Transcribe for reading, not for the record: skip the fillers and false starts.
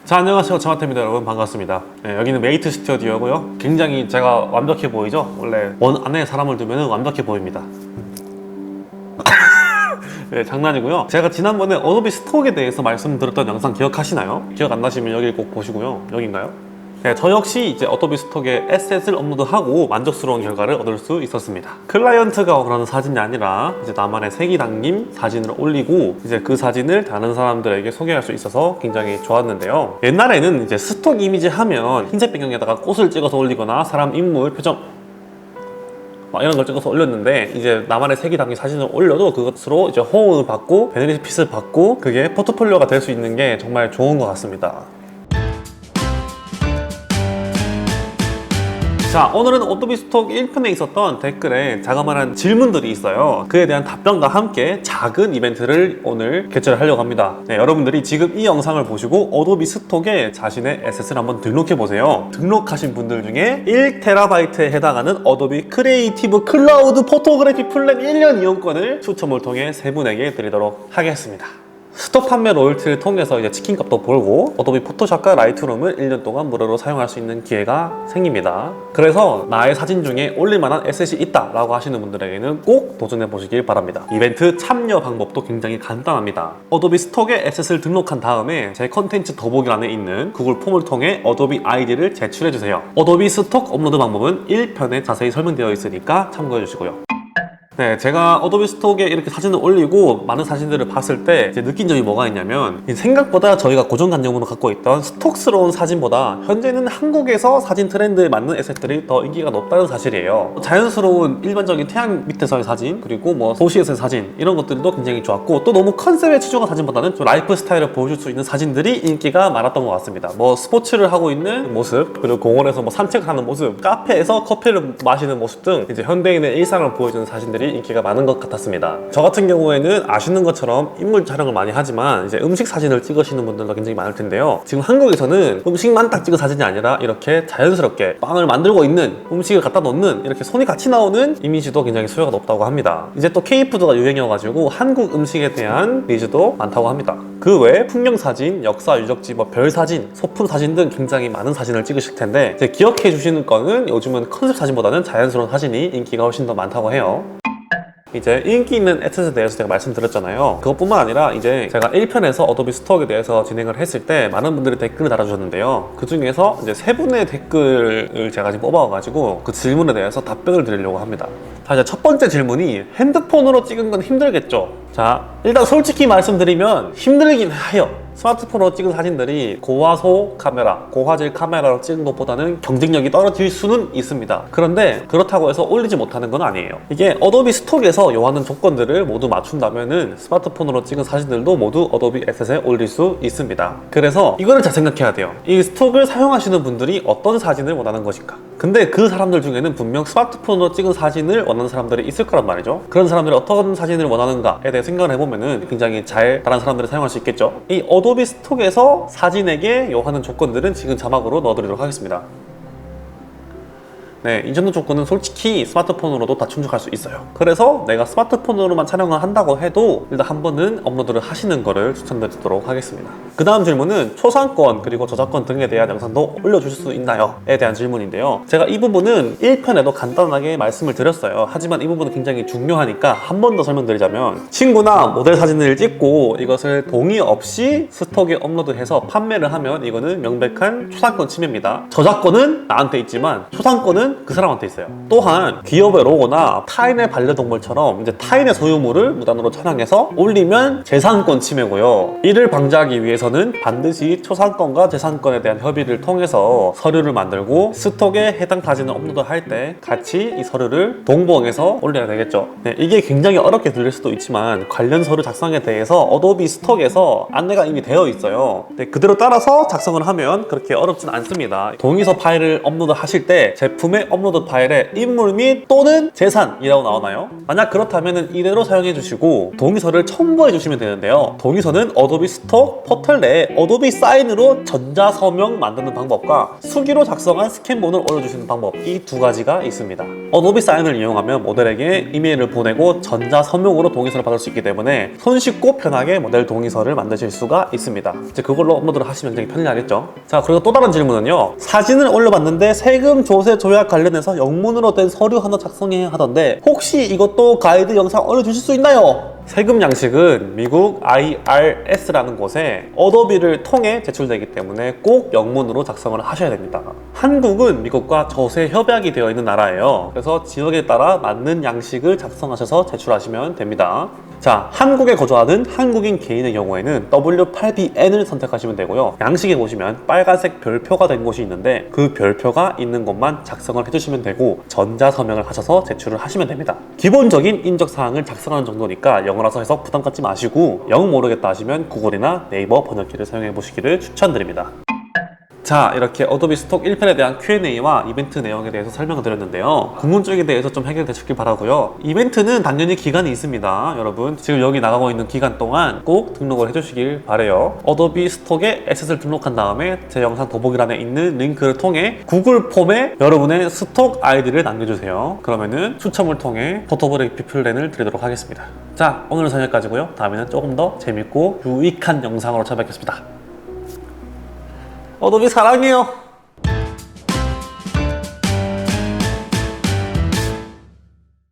자, 안녕하세요. 정하태입니다. 여러분 반갑습니다. 네, 여기는 메이트 스튜디오고요. 굉장히 제가 완벽해 보이죠? 원래 원 안에 사람을 두면 완벽해 보입니다. 네, 장난이고요. 제가 지난번에 어도비 스톡에 대해서 말씀드렸던 영상 기억하시나요? 기억 안 나시면 여기를 꼭 보시고요. 여긴가요? 네, 저 역시 이제 어도비 스톡에 에셋을 업로드하고 만족스러운 결과를 얻을 수 있었습니다. 클라이언트가 원하는 사진이 아니라 이제 나만의 색이 담긴 사진을 올리고 이제 그 사진을 다른 사람들에게 소개할 수 있어서 굉장히 좋았는데요. 옛날에는 이제 스톡 이미지 하면 흰색 배경에다가 꽃을 찍어서 올리거나 사람 인물 표정 막 이런 걸 찍어서 올렸는데, 이제 나만의 색이 담긴 사진을 올려도 그것으로 이제 호응을 받고 베네핏을 받고 그게 포트폴리오가 될 수 있는 게 정말 좋은 것 같습니다. 자, 오늘은 어도비 스톡 1편에 있었던 댓글에 자그마한 질문들이 있어요. 그에 대한 답변과 함께 작은 이벤트를 오늘 개최를 하려고 합니다. 네, 여러분들이 지금 이 영상을 보시고 어도비 스톡에 자신의 에셋을 한번 등록해 보세요. 등록하신 분들 중에 1TB에 해당하는 어도비 크리에이티브 클라우드 포토그래피 플랜 1년 이용권을 추첨을 통해 3분에게 드리도록 하겠습니다. 스톡 판매 로열티를 통해서 이제 치킨값도 벌고 어도비 포토샵과 라이트룸을 1년 동안 무료로 사용할 수 있는 기회가 생깁니다. 그래서 나의 사진 중에 올릴만한 에셋이 있다 라고 하시는 분들에게는 꼭 도전해 보시길 바랍니다. 이벤트 참여 방법도 굉장히 간단합니다. 어도비 스톡에 에셋을 등록한 다음에 제 컨텐츠 더보기란에 있는 구글 폼을 통해 어도비 아이디를 제출해 주세요. 어도비 스톡 업로드 방법은 1편에 자세히 설명되어 있으니까 참고해 주시고요. 네, 제가 어도비 스톡에 이렇게 사진을 올리고 많은 사진들을 봤을 때 이제 느낀 점이 뭐가 있냐면, 생각보다 저희가 고정관념으로 갖고 있던 스톡스러운 사진보다 현재는 한국에서 사진 트렌드에 맞는 에셋들이 더 인기가 높다는 사실이에요. 자연스러운 일반적인 태양 밑에서의 사진, 그리고 뭐 도시에서의 사진, 이런 것들도 굉장히 좋았고, 또 너무 컨셉에 치중한 사진보다는 좀 라이프 스타일을 보여줄 수 있는 사진들이 인기가 많았던 것 같습니다. 뭐 스포츠를 하고 있는 모습, 그리고 공원에서 뭐 산책하는 모습, 카페에서 커피를 마시는 모습 등 이제 현대인의 일상을 보여주는 사진들이 인기가 많은 것 같았습니다. 저 같은 경우에는 아시는 것처럼 인물 촬영을 많이 하지만 이제 음식 사진을 찍으시는 분들도 굉장히 많을 텐데요. 지금 한국에서는 음식만 딱 찍은 사진이 아니라 이렇게 자연스럽게 빵을 만들고 있는, 음식을 갖다 놓는, 이렇게 손이 같이 나오는 이미지도 굉장히 수요가 높다고 합니다. 이제 또 K푸드가 유행이어가지고 한국 음식에 대한 니즈도 많다고 합니다. 그 외에 풍경 사진, 역사 유적지, 뭐 별 사진, 소품 사진 등 굉장히 많은 사진을 찍으실 텐데, 이제 기억해 주시는 거는 요즘은 컨셉 사진보다는 자연스러운 사진이 인기가 훨씬 더 많다고 해요. 이제 인기 있는 에셋에 대해서 제가 말씀드렸잖아요. 그것뿐만 아니라 이제 제가 1편에서 어도비 스톡에 대해서 진행을 했을 때 많은 분들이 댓글을 달아주셨는데요. 그 중에서 이제 3분의 댓글을 제가 지금 뽑아와가지고 그 질문에 대해서 답변을 드리려고 합니다. 자, 이제 첫 번째 질문이 핸드폰으로 찍은 건 힘들겠죠? 자, 일단 솔직히 말씀드리면 힘들긴 해요. 스마트폰으로 찍은 사진들이 고화소 카메라, 고화질 카메라로 찍은 것보다는 경쟁력이 떨어질 수는 있습니다. 그런데 그렇다고 해서 올리지 못하는 건 아니에요. 이게 어도비 스톡에서 요하는 조건들을 모두 맞춘다면은 스마트폰으로 찍은 사진들도 모두 어도비 에셋에 올릴 수 있습니다. 그래서 이거를 잘 생각해야 돼요. 이 스톡을 사용하시는 분들이 어떤 사진을 원하는 것인가? 근데 그 사람들 중에는 분명 스마트폰으로 찍은 사진을 원하는 사람들이 있을 거란 말이죠. 그런 사람들이 어떤 사진을 원하는가에 대해 생각을 해보면은 굉장히 잘 다른 사람들이 사용할 수 있겠죠. 이 어도비 스톡에서 사진에게 요하는 조건들은 지금 자막으로 넣어드리도록 하겠습니다. 네, 이 정도 조건은 솔직히 스마트폰으로도 다 충족할 수 있어요. 그래서 내가 스마트폰으로만 촬영을 한다고 해도 일단 한 번은 업로드를 하시는 거를 추천드리도록 하겠습니다. 그 다음 질문은 초상권 그리고 저작권 등에 대한 영상도 올려주실 수 있나요? 에 대한 질문인데요. 제가 이 부분은 1편에도 간단하게 말씀을 드렸어요. 하지만 이 부분은 굉장히 중요하니까 한 번 더 설명드리자면, 친구나 모델 사진을 찍고 이것을 동의 없이 스톡에 업로드해서 판매를 하면 이거는 명백한 초상권 침해입니다. 저작권은 나한테 있지만 초상권은 그 사람한테 있어요. 또한 기업의 로고나 타인의 반려동물처럼 이제 타인의 소유물을 무단으로 촬영해서 올리면 재산권 침해고요. 이를 방지하기 위해서는 반드시 초상권과 재산권에 대한 협의를 통해서 서류를 만들고 스톡에 해당 사진을 업로드할 때 같이 이 서류를 동봉해서 올려야 되겠죠. 네, 이게 굉장히 어렵게 들릴 수도 있지만 관련 서류 작성에 대해서 어도비 스톡에서 안내가 이미 되어 있어요. 네, 그대로 따라서 작성을 하면 그렇게 어렵진 않습니다. 동의서 파일을 업로드 하실 때 제품의 구매 업로드 파일에 인물 및 또는 재산이라고 나오나요? 만약 그렇다면 이대로 사용해 주시고 동의서를 첨부해 주시면 되는데요. 동의서는 어도비 스톡 포털 내에 어도비 사인으로 전자서명 만드는 방법과 수기로 작성한 스캔본을 올려주시는 방법, 이 두 가지가 있습니다. 어도비 사인을 이용하면 모델에게 이메일을 보내고 전자서명으로 동의서를 받을 수 있기 때문에 손쉽고 편하게 모델 동의서를 만드실 수가 있습니다. 이제 그걸로 업로드를 하시면 굉장히 편리하겠죠. 자, 그리고 또 다른 질문은요. 사진을 올려봤는데 세금 조세 조약 관련해서 영문으로 된 서류 하나 작성해야 하던데 혹시 이것도 가이드 영상 올려주실 수 있나요? 세금 양식은 미국 IRS라는 곳에 어도비를 통해 제출되기 때문에 꼭 영문으로 작성을 하셔야 됩니다. 한국은 미국과 조세 협약이 되어 있는 나라예요. 그래서 지역에 따라 맞는 양식을 작성하셔서 제출하시면 됩니다. 자, 한국에 거주하는 한국인 개인의 경우에는 W8BN을 선택하시면 되고요. 양식에 보시면 빨간색 별표가 된 곳이 있는데 그 별표가 있는 곳만 작성을 해주시면 되고 전자서명을 하셔서 제출을 하시면 됩니다. 기본적인 인적사항을 작성하는 정도니까 영어라서 해서 부담 갖지 마시고 영 모르겠다 하시면 구글이나 네이버 번역기를 사용해 보시기를 추천드립니다. 자, 이렇게 어도비 스톡 1편에 대한 Q&A와 이벤트 내용에 대해서 설명을 드렸는데요. 궁금증에 대해서 좀 해결되셨길 바라고요. 이벤트는 당연히 기간이 있습니다. 여러분, 지금 여기 나가고 있는 기간 동안 꼭 등록을 해주시길 바래요. 어도비 스톡에 에셋을 등록한 다음에 제 영상 더보기란에 있는 링크를 통해 구글 폼에 여러분의 스톡 아이디를 남겨주세요. 그러면은 추첨을 통해 포토그래피 플랜을 드리도록 하겠습니다. 자, 오늘은 여기까지고요. 다음에는 조금 더 재밌고 유익한 영상으로 찾아뵙겠습니다. 어도비 사랑해요.